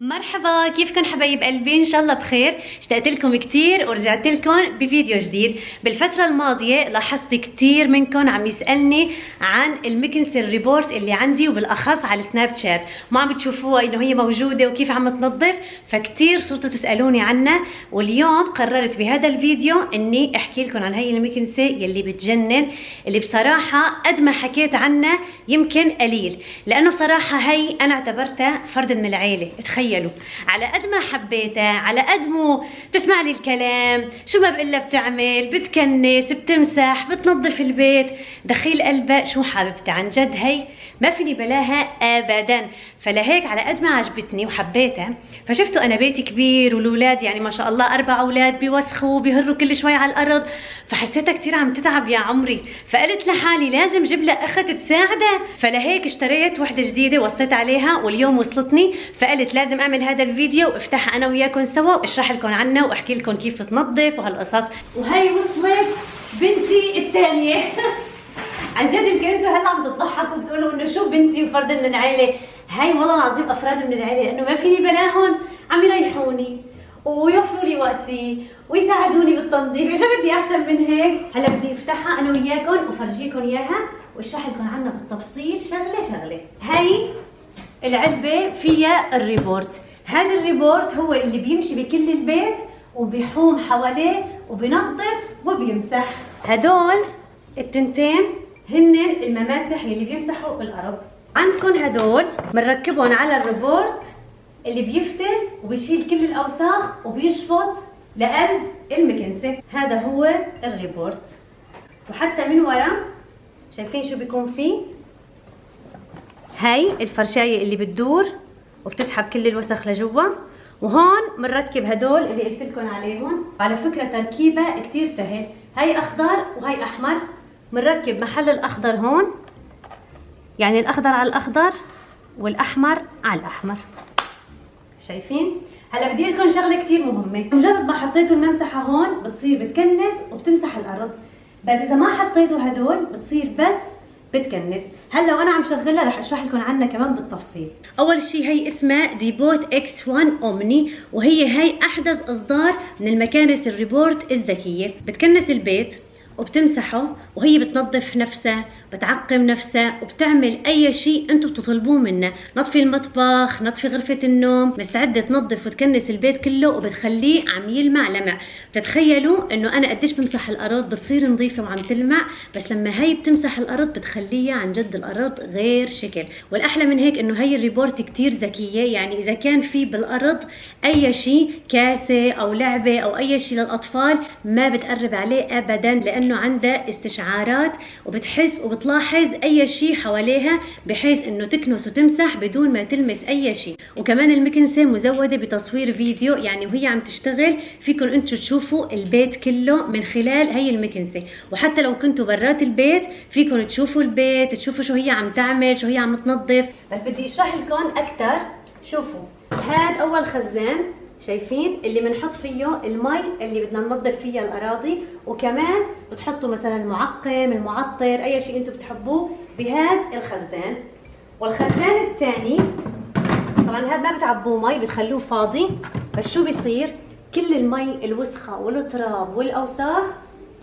مرحبا، كيفكن حبايب قلبي؟ ان شاء الله بخير. اشتقت لكم كثير ورجعت لكم بفيديو جديد. بالفتره الماضيه لاحظت كثير منكم عم يسالني عن المكنسل ريبورت اللي عندي، وبالاخص على السناب شات، ما عم بتشوفوها انه هي موجوده وكيف عم تنظف، فكثير صرتوا تسالوني عنها. واليوم قررت بهذا الفيديو اني احكي لكم عن هي المكنسه يلي بتجنن، اللي بصراحه قد ما حكيت عنها يمكن قليل، لانه بصراحه هي انا اعتبرتها فرد من العيله. تخيلوا، على قد ما حبيتها، على قد مو تسمع لي الكلام، شو ما بقلها بتعمل، بتكنس، بتمسح، بتنظف البيت، دخيل قلبها شو حبيبتي. عن جد هي ما فيني بلاها ابدا. فلهيك على قد ما عجبتني وحبيتها، فشفتوا انا بيتي كبير والاولاد يعني ما شاء الله 4 اولاد بيوسخوا وبيهروا كل شوي على الارض، فحسيتها كثير عم تتعب يا عمري، فقلت لحالي لازم جيب لها اخت تساعدها. فلهيك اشتريت وحده جديده وصيت عليها واليوم وصلتني، فقلت لازم اعمل هذا الفيديو وافتحها انا وياكم سوا واشرح لكم عنها واحكي لكم كيف تنظف وهالقصص. وهي وصلت بنتي الثانيه. عن جد يمكن انتم هلا عم تضحكوا وبتقولوا انه شو بنتي وفرد من العيله. هاي والله العظيم افراد من العيله، لانه ما فيني بلاهم، عم يريحوني ويوفروا لي وقتي ويساعدوني بالتنظيف. شو بدي احسن من هيك؟ هلا بدي افتحها انا وياكم وفرجيكم اياها واشرح لكم عنها بالتفصيل شغله شغله. هي العلبه فيها الريبورت. هذا الريبورت هو اللي بيمشي بكل البيت وبيحوم حواليه وبينظف وبيمسح. هدول التنتين هن المماسح اللي بيمسحوا الارض. عندكم هدول بنركبهم على الريبورت اللي بيفتل وبيشيل كل الاوساخ وبيشفط لقلب المكنسه. هذا هو الريبورت. وحتى من ورا شايفين شو بيكون فيه؟ هاي الفرشايه اللي بتدور وبتسحب كل الوسخ لجوا. وهون بنركب هدول اللي قلت لكم عليهم. على فكره تركيبه كثير سهل. هاي اخضر وهي احمر، بنركب محل الاخضر هون، يعني الاخضر على الاخضر والاحمر على الاحمر. شايفين؟ هلا بدي لكم شغله كثير مهمه. مجرد ما حطيتوا الممسحه هون بتصير بتكنس وبتمسح الارض، بس اذا ما حطيتوا هدول بتصير بس بتكنس. هلا وانا عم شغلها رح اشرح لكم عنها كمان بالتفصيل. اول شيء هي اسمها ديبوت اكس 1 اومني، وهي احدث اصدار من المكانس الريبورت الذكيه. بتكنس البيت وبتمسحه وهي بتنظف نفسها، بتعقم نفسها وبتعمل اي شيء انتم بتطلبوه منها. نظفي المطبخ، نظفي غرفه النوم، مستعده تنظف وتكنس البيت كله وبتخليه عم يلمع لمع. بتتخيلوا انه انا قديش بمسح الارض بتصير نظيفه وعم تلمع، بس لما هي بتمسح الارض بتخليها عن جد الارض غير شكل. والاحلى من هيك انه هي الريبورت كتير ذكيه، يعني اذا كان في بالارض اي شيء، كاسه او لعبه او اي شيء للاطفال، ما بتقرب عليه ابدا، لانه عندها استشعارات وبتحس وبتلاحظ اي شيء حواليها بحيث انه تكنس وتمسح بدون ما تلمس اي شيء. وكمان المكنسه مزوده بتصوير فيديو، يعني وهي عم تشتغل فيكم انتم تشوفوا البيت كله من خلال هي المكنسه. وحتى لو كنتوا برات البيت فيكم تشوفوا البيت، تشوفوا شو هي عم تعمل، شو هي عم تنظف. بس بدي اشرح لكم اكثر. شوفوا، هاد اول خزان شايفين اللي بنحط فيه المي اللي بدنا ننظف فيها الاراضي، وكمان بتحطوا مثلا المعقم، المعطر، اي شيء انتم بتحبوه بهذا الخزان. والخزان الثاني طبعا هذا ما بتعبوه مي، بتخلوه فاضي. بس شو بيصير؟ كل المي الوسخه والتراب والاوساخ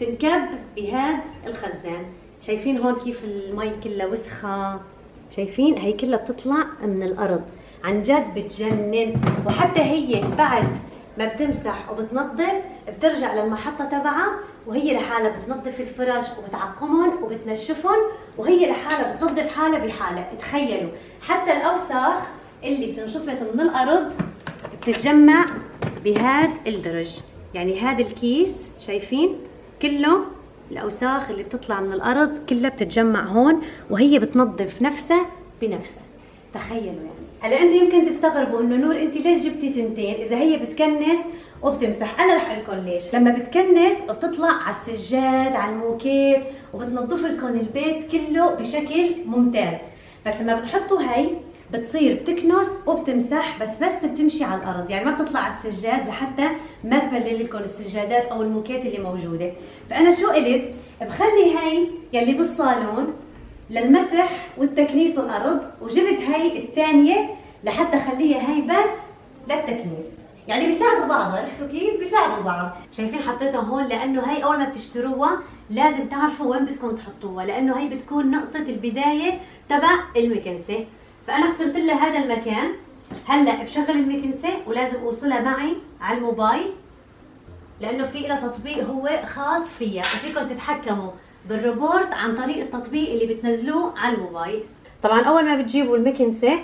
تنكب بهذا الخزان. شايفين هون كيف المي كلها وسخه؟ شايفين هي كلها بتطلع من الارض. عن جد بتجنن. وحتى هي بعد ما بتمسح وبتنظف بترجع للمحطة تبعها، وهي لحالها بتنظف الفرش وبتعقمهم وبتنشفهم، وهي لحالها بتنظف حالها بحالها. تخيلوا، حتى الأوساخ اللي بتنشفت من الأرض بتتجمع بهذا الدرج. يعني هذا الكيس شايفين كله الأوساخ اللي بتطلع من الأرض كلها بتتجمع هون، وهي بتنظف نفسها بنفسها. تخيلوا يعني. هلا انتم يمكن تستغربوا انه نور انت ليش جبتي تنتين اذا هي بتكنس وبتمسح؟ انا رح اقول لكم ليش. لما بتكنس بتطلع على السجاد، على الموكيت، وبتنظف لكم البيت كله بشكل ممتاز. بس لما بتحطوا هي بتصير بتكنس وبتمسح، بس بتمشي على الارض، يعني ما بتطلع على السجاد لحتى ما تبلل لكم السجادات او الموكيت اللي موجوده. فانا شو قلت؟ بخلي هي يلي بالصالون للمسح والتكنيس الارض، وجبت هي الثانيه لحتى اخليها هي بس للتكنيس، يعني بيساعدوا بعض. عرفتوا كيف؟ بيساعدوا بعض. شايفين حطيتها هون لانه هي اول ما بتشتروها لازم تعرفوا وين بدكم تحطوها، لانه هي بتكون نقطة البداية تبع المكنسة. فانا اخترت لها هذا المكان. هلا بشغل المكنسة ولازم اوصلها معي على الموبايل، لانه في لها تطبيق هو خاص فيها، وفيكم تتحكموا بالروبوت عن طريق التطبيق اللي بتنزلوه على الموبايل. طبعا اول ما بتجيبوا المكنسة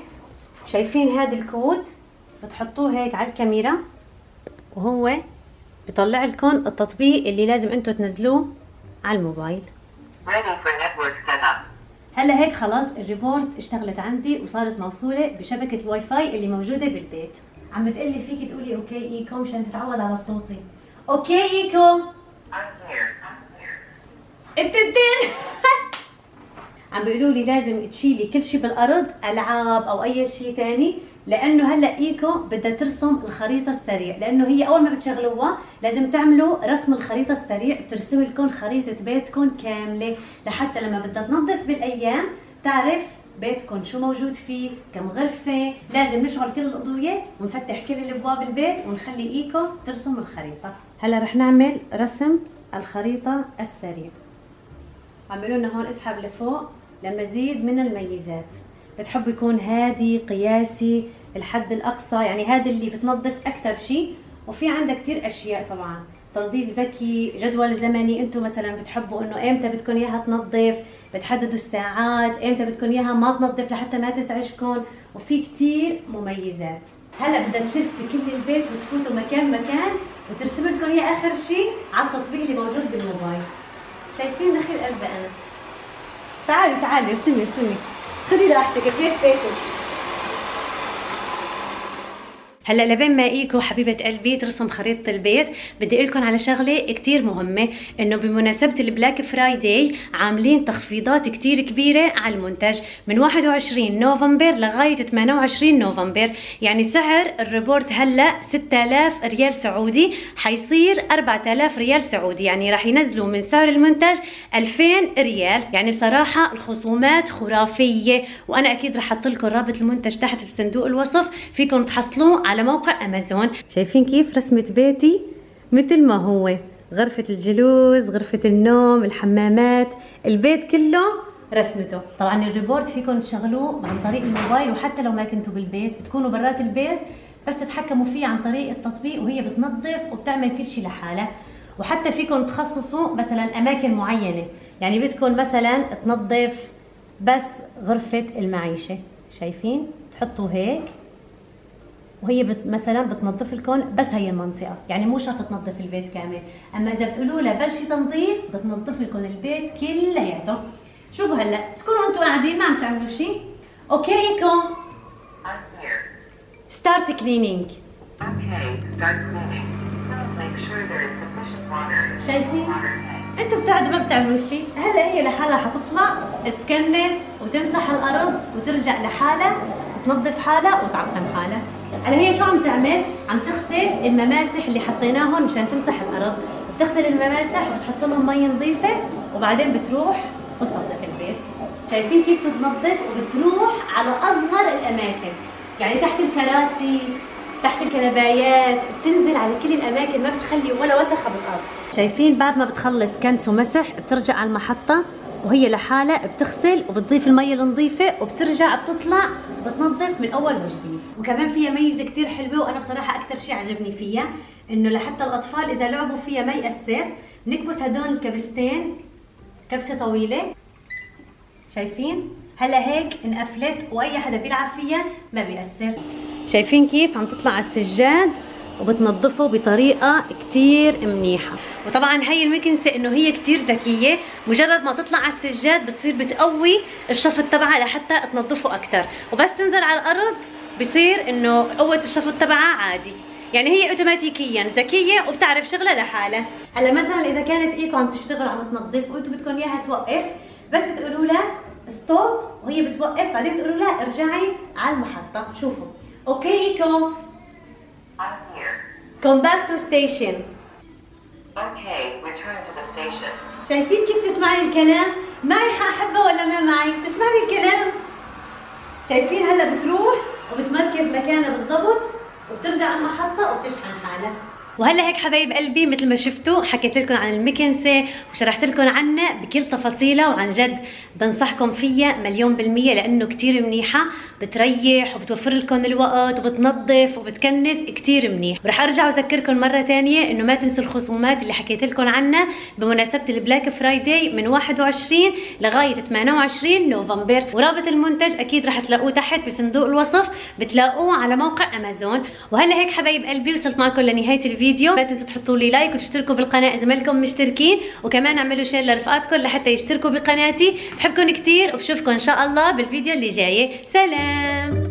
شايفين هذا الكود بتحطوه هيك على الكاميرا، وهو بيطلع لكم التطبيق اللي لازم انتم تنزلوه على الموبايل. هلا هيك خلاص الريبورت اشتغلت عندي وصارت موصوله بشبكه الواي فاي اللي موجوده بالبيت. عم بتقلي فيكي تقولي اوكي ايكو مشان تتعود على صوتي. اوكي ايكو انت عم بيقولوا لي لازم تشيلي كل شيء بالارض، العاب او اي شيء ثاني، لانه هلا ايكو بدها ترسم الخريطه السريع، لانه هي اول ما بتشغلوها لازم تعملوا رسم الخريطه السريع، بترسم لكم خريطه بيتكم كامله، لحتى لما بدها تنظف بالايام تعرف بيتكم شو موجود فيه، كم غرفه. لازم نشغل كل الاضويه ونفتح كل الابواب البيت ونخلي ايكو ترسم الخريطه. هلا رح نعمل رسم الخريطه السريع. عم بيقولوا لنا هون اسحب لفوق لمزيد من الميزات. بتحب يكون هادي قياسي الحد الاقصى، يعني هذا اللي بتنظف اكثر شيء. وفي عندك كثير اشياء طبعا، تنظيف ذكي، جدول زمني، انتم مثلا بتحبوا انه امتى بدكم اياها تنظف، بتحددوا الساعات، امتى بدكم اياها ما تنظف لحتى ما تزعجكم، وفي كثير مميزات. هلا بدها تلف بكل البيت وتفوتوا مكان مكان وترسم لكم اياه اخر شيء على التطبيق اللي موجود بالموبايل. شايفين دخيل قلبي انا. تعالي ارسمي خذي راحتك كيف بيتك. هلا لبين ما ايكو حبيبه قلبي ترسم خريطه البيت، بدي اقول لكم على شغله كثير مهمه، انه بمناسبه البلاك فرايداي عاملين تخفيضات كثير كبيره على المنتج من 21 نوفمبر لغايه 28 نوفمبر. يعني سعر الريبورت هلا 6000 ريال سعودي حيصير 4000 ريال سعودي، يعني راح ينزلوا من سعر المنتج 2000 ريال. يعني بصراحه الخصومات خرافيه، وانا اكيد راح احط لكم رابط المنتج تحت بصندوق الوصف، فيكم تحصلوه على موقع امازون. شايفين كيف رسمة بيتي مثل ما هو، غرفة الجلوس، غرفة النوم، الحمامات، البيت كله رسمته. طبعا الريبورت فيكم تشغلوه عن طريق الموبايل، وحتى لو ما كنتوا بالبيت بتكونوا برات البيت بس تتحكموا فيه عن طريق التطبيق، وهي بتنظف وبتعمل كل شيء لحالها. وحتى فيكم تخصصوا مثلا اماكن معينة، يعني بدكم مثلا تنظف بس غرفة المعيشة، شايفين تحطوا هيك وهي مثلا بتنظف لكم بس هي المنطقه، يعني مو شرط تنظف البيت كامل. اما اذا بتقولوا لها بلشي تنظيف بتنظف لكم البيت كلياته. شوفوا هلا تكونوا انتم قاعدين ما عم تعملوا شيء. اوكي ايكو ستارت كلينينج. شايفين انتم بتقعدوا ما بتعملوا شيء، هلا هي لحالها حتطلع تكنس وتمسح الارض وترجع لحالها وتنظف حالها وتعقم حالها. هلا هي شو عم تعمل؟ عم تغسل المماسح اللي حطيناهم مشان تمسح الارض، بتغسل المماسح وبتحط لهم مي نظيفه وبعدين بتروح بتنظف البيت. شايفين كيف بتنظف وبتروح على اصغر الاماكن، يعني تحت الكراسي، تحت الكنبايات، بتنزل على كل الاماكن، ما بتخلي ولا وسخه بالارض. شايفين بعد ما بتخلص كنس ومسح بترجع على المحطه وهي لحالها بتغسل وبتضيف المي النظيفه وبترجع بتطلع بتنظف من اول وجديد. وكمان فيها ميزه كثير حلوه، وانا بصراحه اكثر شيء عجبني فيها انه لحتى الاطفال اذا لعبوا فيها ما ياثر. بنكبس هدول الكبستين كبسه طويله، شايفين هلا هيك انقفلت واي حدا بيلعب فيها ما بيأثر. شايفين كيف عم تطلع على السجاد وبتنظفه بطريقه كتير منيحه. وطبعا هي المكنسه انه هي كتير ذكيه، مجرد ما تطلع على السجاد بتصير بتقوي الشفط تبعها لحتى تنظفه اكثر، وبس تنزل على الارض بصير انه قوه الشفط تبعها عادي. يعني هي اوتوماتيكيا ذكيه وبتعرف شغلها لحالها. هلا مثلا اذا كانت ايكو عم تشتغل عم تنظف وانتم بدكم اياها توقف، بس بتقولوا لها ستوب وهي بتوقف، بعدين بتقولوا لها ارجعي على المحطه. شوفوا اوكي ايكو come back to station. Okay, return to the station. شايفين كيف تسمعي الكلام؟ معي حابة ولا ما معي؟ بتسمعي الكلام؟ شايفين هلا بتروح وبتمركز مكانها بالضبط وبترجع المحطة وبتشحن حالها. وهلا هيك حبايب قلبي مثل ما شفتوا حكيت لكم عن المكنسة وشرحت لكم عنها بكل تفاصيلها، وعن جد بنصحكم فيها 1000000% لانه كتير منيحة، بتريح وبتوفر لكم الوقت وبتنظف وبتكنس كتير منيح. ورح ارجع اذكركم مرة ثانية انه ما تنسوا الخصومات اللي حكيت لكم عنها بمناسبة البلاك فرايداي من 21 لغاية 28 نوفمبر. ورابط المنتج اكيد رح تلاقوه تحت بصندوق الوصف، بتلاقوه على موقع امازون. وهلا هيك حبايب قلبي وصلت معكم لنهاية الفيديو، لا تنسوا تحطوا لي لايك وتشتركوا بالقناه اذا مالكم مشتركين، وكمان اعملوا شير لرفقاتكم لحتى يشتركوا بقناتي. بحبكم كثير وبشوفكم ان شاء الله بالفيديو اللي جاي. سلام.